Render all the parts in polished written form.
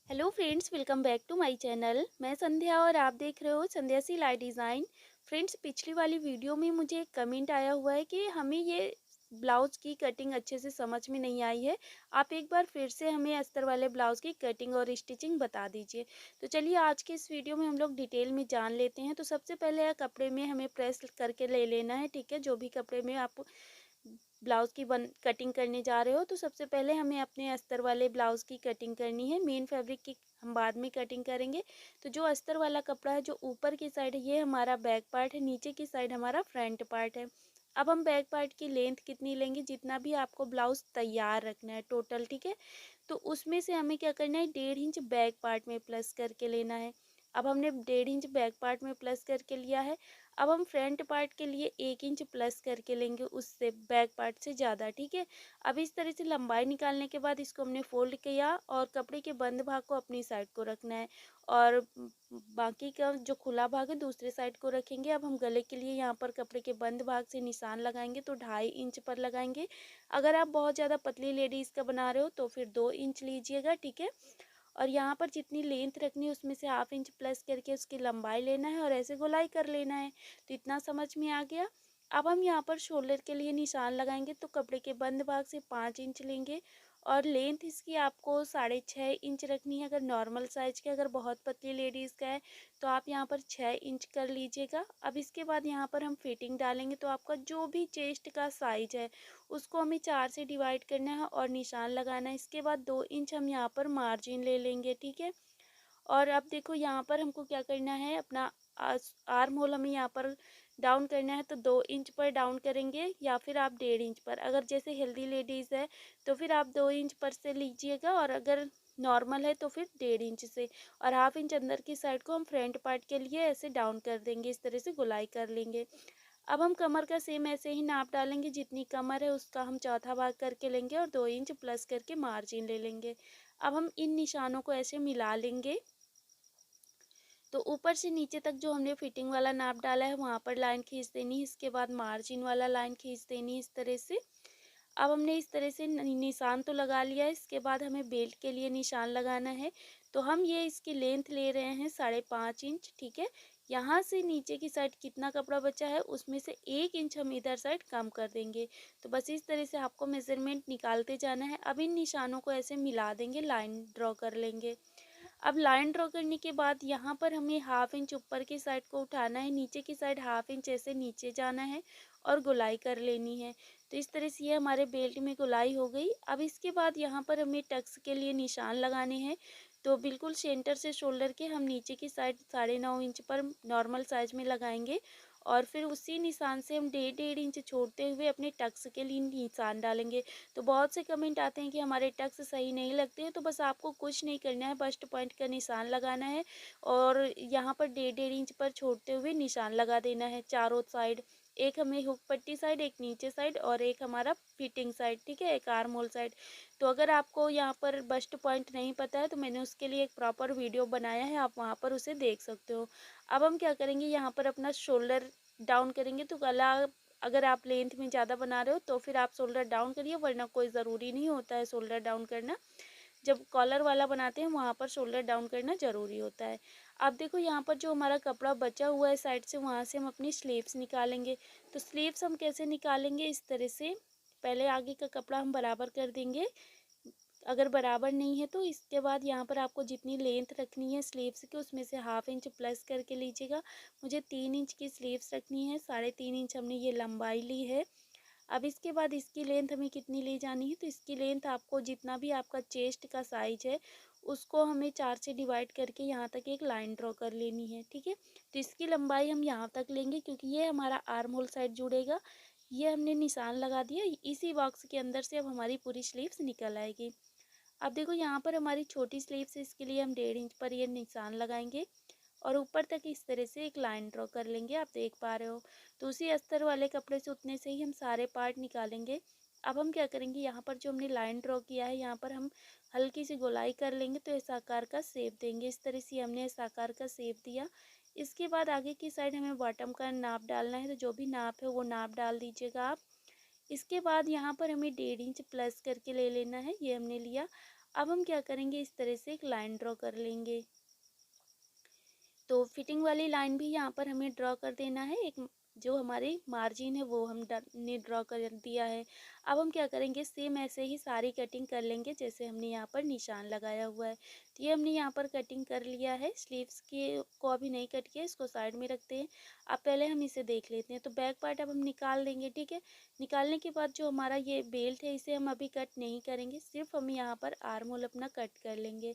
Hello friends, welcome back to my channel. मैं संध्या और आप देख रहे हो संध्या सिलाई डिज़ाइन। फ्रेंड्स, पिछली वाली वीडियो में मुझे एक कमेंट आया हुआ है कि हमें ये ब्लाउज़ की कटिंग अच्छे से समझ में नहीं आई है। आप एक बार फिर से हमें अस्तर वाले ब्लाउज़ की कटिंग और स्टिचिंग बता दीजिए। तो चलिए आज के इस वीडियो में हम लोग डिटेल में जान लेते हैं। तो सबसे पहले कपड़े में हमें प्रेस करके ले लेना है, ठीक है। जो भी कपड़े में आप ब्लाउज़ की कटिंग करने जा रहे हो, तो सबसे पहले हमें अपने अस्तर वाले ब्लाउज़ की कटिंग करनी है। मेन फैब्रिक की हम बाद में कटिंग करेंगे। तो जो अस्तर वाला कपड़ा है, जो ऊपर की साइड है, ये हमारा बैक पार्ट है, नीचे की साइड हमारा फ्रंट पार्ट है। अब हम बैक पार्ट की लेंथ कितनी लेंगे, जितना भी आपको ब्लाउज़ तैयार रखना है टोटल, ठीक है। तो उसमें से हमें क्या करना है, 1.5 इंच बैक पार्ट में प्लस करके लेना है। अब हमने 1.5 इंच बैक पार्ट में प्लस करके लिया है। अब हम फ्रंट पार्ट के लिए 1 इंच प्लस करके लेंगे, उससे बैक पार्ट से ज़्यादा, ठीक है। अब इस तरह से लंबाई निकालने के बाद इसको हमने फोल्ड किया और कपड़े के बंद भाग को अपनी साइड को रखना है और बाकी का जो खुला भाग है दूसरे साइड को रखेंगे। अब हम गले के लिए यहाँ पर कपड़े के बंद भाग से निशान लगाएंगे, तो 2.5 इंच पर लगाएंगे। अगर आप बहुत ज़्यादा पतली लेडीज़ का बना रहे हो तो फिर 2 इंच लीजिएगा, ठीक है। और यहाँ पर जितनी लेंथ रखनी है उसमें से 1/2 इंच प्लस करके उसकी लंबाई लेना है और ऐसे गोलाई कर लेना है। तो इतना समझ में आ गया। अब हम यहाँ पर शोल्डर के लिए निशान लगाएंगे, तो कपड़े के बंद भाग से 5 इंच लेंगे और लेंथ इसकी आपको 6.5 इंच रखनी है अगर नॉर्मल साइज के। अगर बहुत पतली लेडीज़ का है तो आप यहाँ पर 6 इंच कर लीजिएगा। अब इसके बाद यहाँ पर हम फिटिंग डालेंगे, तो आपका जो भी चेस्ट का साइज है उसको हमें 4 से डिवाइड करना है और निशान लगाना है। इसके बाद 2 इंच हम यहाँ पर मार्जिन ले लेंगे, ठीक है। और अब देखो यहाँ पर हमको क्या करना है, अपना आर्म होल हमें यहाँ पर डाउन करना है। तो 2 इंच पर डाउन करेंगे या फिर आप 1.5 इंच पर। अगर जैसे हेल्दी लेडीज़ है तो फिर आप 2 इंच पर से लीजिएगा और अगर नॉर्मल है तो फिर 1.5 इंच से। और 1/2 इंच अंदर की साइड को हम फ्रंट पार्ट के लिए ऐसे डाउन कर देंगे, इस तरह से गोलाई कर लेंगे। अब हम कमर का सेम ऐसे ही नाप डालेंगे, जितनी कमर है उसका हम चौथा भाग करके लेंगे और 2 इंच प्लस करके मार्जिन ले लेंगे। अब हम इन निशानों को ऐसे मिला लेंगे। तो ऊपर से नीचे तक जो हमने फिटिंग वाला नाप डाला है वहाँ पर लाइन खींच देनी है। इसके बाद मार्जिन वाला लाइन खींच देनी है, इस तरह से। अब हमने इस तरह से निशान तो लगा लिया है। इसके बाद हमें बेल्ट के लिए निशान लगाना है। तो हम ये इसकी लेंथ ले रहे हैं 5.5 इंच, ठीक है। यहाँ से नीचे की साइड कितना कपड़ा बचा है उसमें से 1 इंच हम इधर साइड कम कर देंगे। तो बस इस तरह से आपको मेजरमेंट निकालते जाना है। अब इन निशानों को ऐसे मिला देंगे, लाइन ड्रॉ कर लेंगे। अब लाइन ड्रॉ करने के बाद यहाँ पर हमें 1/2 इंच ऊपर की साइड को उठाना है, नीचे की साइड 1/2 इंच ऐसे नीचे जाना है और गोलाई कर लेनी है। तो इस तरह से ये हमारे बेल्ट में गोलाई हो गई। अब इसके बाद यहाँ पर हमें टक्स के लिए निशान लगाने हैं। तो बिल्कुल सेंटर से शोल्डर के हम नीचे की साइड 9.5 इंच पर नॉर्मल साइज में लगाएंगे और फिर उसी निशान से हम 1.5 इंच छोड़ते हुए अपने टक्स के लिए निशान डालेंगे। तो बहुत से कमेंट आते हैं कि हमारे टक्स सही नहीं लगते हैं, तो बस आपको कुछ नहीं करना है, बस्ट पॉइंट का निशान लगाना है और यहाँ पर 1.5 इंच पर छोड़ते हुए निशान लगा देना है चारों साइड। एक हमें हुक पट्टी साइड, एक नीचे साइड और एक हमारा फिटिंग साइड, ठीक है, एक आर्म होल साइड। तो अगर आपको यहाँ पर बस्ट पॉइंट नहीं पता है तो मैंने उसके लिए एक प्रॉपर वीडियो बनाया है, आप वहाँ पर उसे देख सकते हो। अब हम क्या करेंगे, यहाँ पर अपना शोल्डर डाउन करेंगे। तो गला अगर आप लेंथ में ज़्यादा बना रहे हो तो फिर आप शोल्डर डाउन करिए, वरना कोई ज़रूरी नहीं होता है शोल्डर डाउन करना। जब कॉलर वाला बनाते हैं वहाँ पर शोल्डर डाउन करना ज़रूरी होता है। अब देखो यहाँ पर जो हमारा कपड़ा बचा हुआ है साइड से, वहाँ से हम अपनी स्लीव्स निकालेंगे। तो स्लीव्स हम कैसे निकालेंगे, इस तरह से पहले आगे का कपड़ा हम बराबर कर देंगे। अगर बराबर नहीं है तो इसके बाद यहाँ पर आपको जितनी लेंथ रखनी है स्लीव्स की उसमें से 1/2 इंच प्लस करके लीजिएगा। मुझे 3 इंच की स्लीव्स रखनी है, 3.5 इंच हमने ये लंबाई ली है। अब इसके बाद इसकी लेंथ हमें कितनी ले जानी है, तो इसकी लेंथ आपको जितना भी आपका चेस्ट का साइज है उसको हमें 4 से डिवाइड करके यहाँ तक एक लाइन ड्रॉ कर लेनी है, ठीक है। तो इसकी लंबाई हम यहाँ तक लेंगे क्योंकि ये हमारा आर्म होल साइड जुड़ेगा। ये हमने निशान लगा दिया, इसी बॉक्स के अंदर से अब हमारी पूरी स्लीव्स निकल आएगी। अब देखो यहाँ पर हमारी छोटी स्लीव्स है, इसके लिए हम 1.5 इंच पर ये निशान लगाएंगे और ऊपर तक इस तरह से एक लाइन ड्रॉ कर लेंगे, आप देख पा रहे हो। तो उसी अस्तर वाले कपड़े से उतने से ही हम सारे पार्ट निकालेंगे। अब हम क्या करेंगे, यहाँ पर जो हमने लाइन ड्रॉ किया है यहाँ पर हम हल्की सी गोलाई कर लेंगे, तो इस आकार का शेप देंगे। इस तरह से हमने इस आकार का शेप दिया। इसके बाद आगे की साइड हमें बॉटम का नाप डालना है, तो जो भी नाप है वो नाप डाल दीजिएगा आप। इसके बाद यहाँ पर हमें 1.5 इंच प्लस करके ले लेना है, ये हमने लिया। अब हम क्या करेंगे, इस तरह से एक लाइन ड्रॉ कर लेंगे। तो फिटिंग वाली लाइन भी यहाँ पर हमें ड्रॉ कर देना है। एक जो हमारी मार्जिन है वो ने ड्रॉ कर दिया है। अब हम क्या करेंगे, सेम ऐसे ही सारी कटिंग कर लेंगे जैसे हमने यहाँ पर निशान लगाया हुआ है। तो ये हमने यहाँ पर कटिंग कर लिया है। स्लीव्स के को अभी नहीं कट किया, इसको साइड में रखते हैं। अब पहले हम इसे देख लेते हैं। तो बैक पार्ट अब हम निकाल देंगे, ठीक है। निकालने के बाद जो हमारा ये बेल्ट है इसे हम अभी कट नहीं करेंगे, सिर्फ हम यहाँ पर आर्म होल अपना कट कर लेंगे।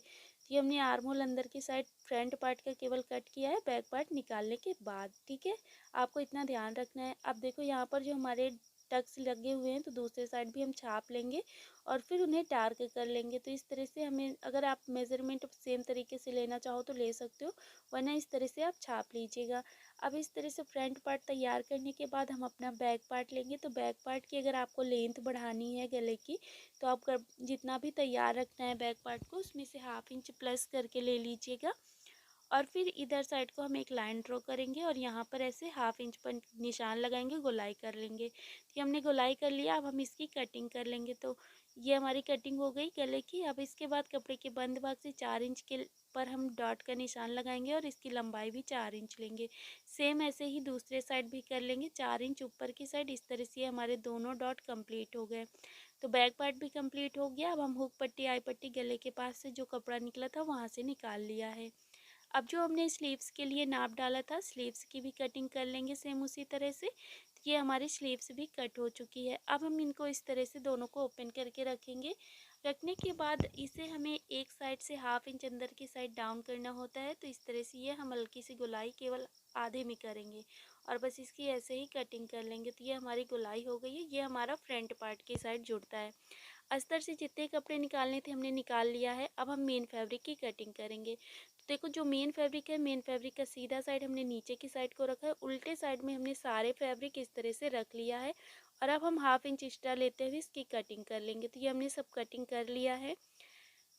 ये हमने आर्म होल अंदर की साइड फ्रंट पार्ट का केवल कट किया है, बैक पार्ट निकालने के बाद, ठीक है। आपको इतना ध्यान रखना है। अब देखो यहाँ पर जो हमारे टक्स लगे हुए हैं तो दूसरे साइड भी हम छाप लेंगे और फिर उन्हें डार्क कर लेंगे। तो इस तरह से हमें, अगर आप मेज़रमेंट सेम तरीके से लेना चाहो तो ले सकते हो, वरना इस तरह से आप छाप लीजिएगा। अब इस तरह से फ्रंट पार्ट तैयार करने के बाद हम अपना बैक पार्ट लेंगे। तो बैक पार्ट की अगर आपको लेंथ बढ़ानी है गले की, तो आप जितना भी तैयार रखना है बैक पार्ट को, उसमें से 1/2 इंच प्लस करके ले लीजिएगा। और फिर इधर साइड को हम एक लाइन ड्रॉ करेंगे और यहाँ पर ऐसे 1/2 इंच पर निशान लगाएंगे, गोलाई कर लेंगे। तो ये हमने गोलाई कर लिया। अब हम इसकी कटिंग कर लेंगे। तो ये हमारी कटिंग हो गई गले की। अब इसके बाद कपड़े के बंद भाग से 4 इंच के पर हम डॉट का निशान लगाएंगे और इसकी लंबाई भी 4 इंच लेंगे। सेम ऐसे ही दूसरे साइड भी कर लेंगे, 4 इंच ऊपर की साइड। इस तरह से हमारे दोनों डॉट कंप्लीट हो गए। तो बैक पार्ट भी कंप्लीट हो गया। अब हम हुक पट्टी, आई पट्टी गले के पास से जो कपड़ा निकला था वहाँ से निकाल लिया है। अब जो हमने स्लीव्स के लिए नाप डाला था, स्लीव्स की भी कटिंग कर लेंगे सेम उसी तरह से। तो ये हमारी स्लीव्स भी कट हो चुकी है। अब हम इनको इस तरह से दोनों को ओपन करके रखेंगे। रखने के बाद इसे हमें एक साइड से 1/2 इंच अंदर की साइड डाउन करना होता है। तो इस तरह से ये हम हल्की सी गोलाई केवल आधे में करेंगे और बस इसकी ऐसे ही कटिंग कर लेंगे। तो ये हमारी गोलाई हो गई है। ये हमारा फ्रंट पार्ट की साइड जुड़ता है। अस्तर से जितने कपड़े निकालने थे हमने निकाल लिया है। अब हम मेन फैब्रिक की कटिंग करेंगे। तो देखो, जो मेन फैब्रिक है, मेन फैब्रिक का सीधा साइड हमने नीचे की साइड को रखा है, उल्टे साइड में हमने सारे फैब्रिक इस तरह से रख लिया है। और अब हम 1/2 इंच एक्स्ट्रा लेते हुए इसकी कटिंग कर लेंगे। तो ये हमने सब कटिंग कर लिया है।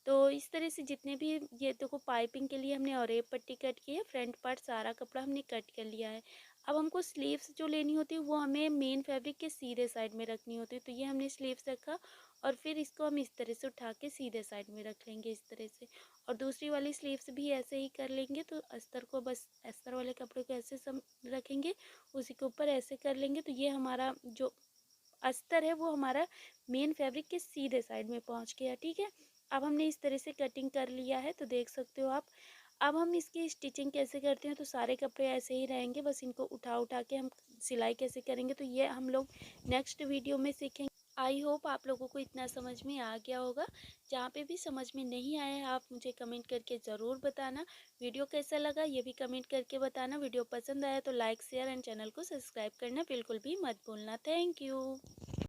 तो इस तरह से जितने भी, ये देखो पाइपिंग के लिए हमने और एक पट्टी कट की है, फ्रंट पार्ट सारा कपड़ा हमने कट कर लिया है। अब हमको स्लीव्स जो लेनी होती है वो हमें मेन फैब्रिक के सीधे साइड में रखनी होती है। तो ये हमने स्लीव्स रखा और फिर इसको हम इस तरह से उठा के सीधे साइड में रख लेंगे इस तरह से। और दूसरी वाली स्लीव्स भी ऐसे ही कर लेंगे। तो अस्तर को, बस अस्तर वाले कपड़े को ऐसे सम रखेंगे, उसी के ऊपर ऐसे कर लेंगे। तो ये हमारा जो अस्तर है वो हमारा मेन फैब्रिक के सीधे साइड में पहुंच गया, ठीक है। अब हमने इस तरह से कटिंग कर लिया है, तो देख सकते हो आप। अब हम इसकी स्टिचिंग कैसे करते हैं, तो सारे कपड़े ऐसे ही रहेंगे, बस इनको उठा उठा के हम सिलाई कैसे करेंगे तो ये हम लोग नेक्स्ट वीडियो में सीखेंगे। आई होप आप लोगों को इतना समझ में आ गया होगा। जहाँ पे भी समझ में नहीं आया है आप मुझे कमेंट करके ज़रूर बताना। वीडियो कैसा लगा ये भी कमेंट करके बताना। वीडियो पसंद आया तो लाइक, शेयर एंड चैनल को सब्सक्राइब करना बिल्कुल भी मत भूलना। Thank you.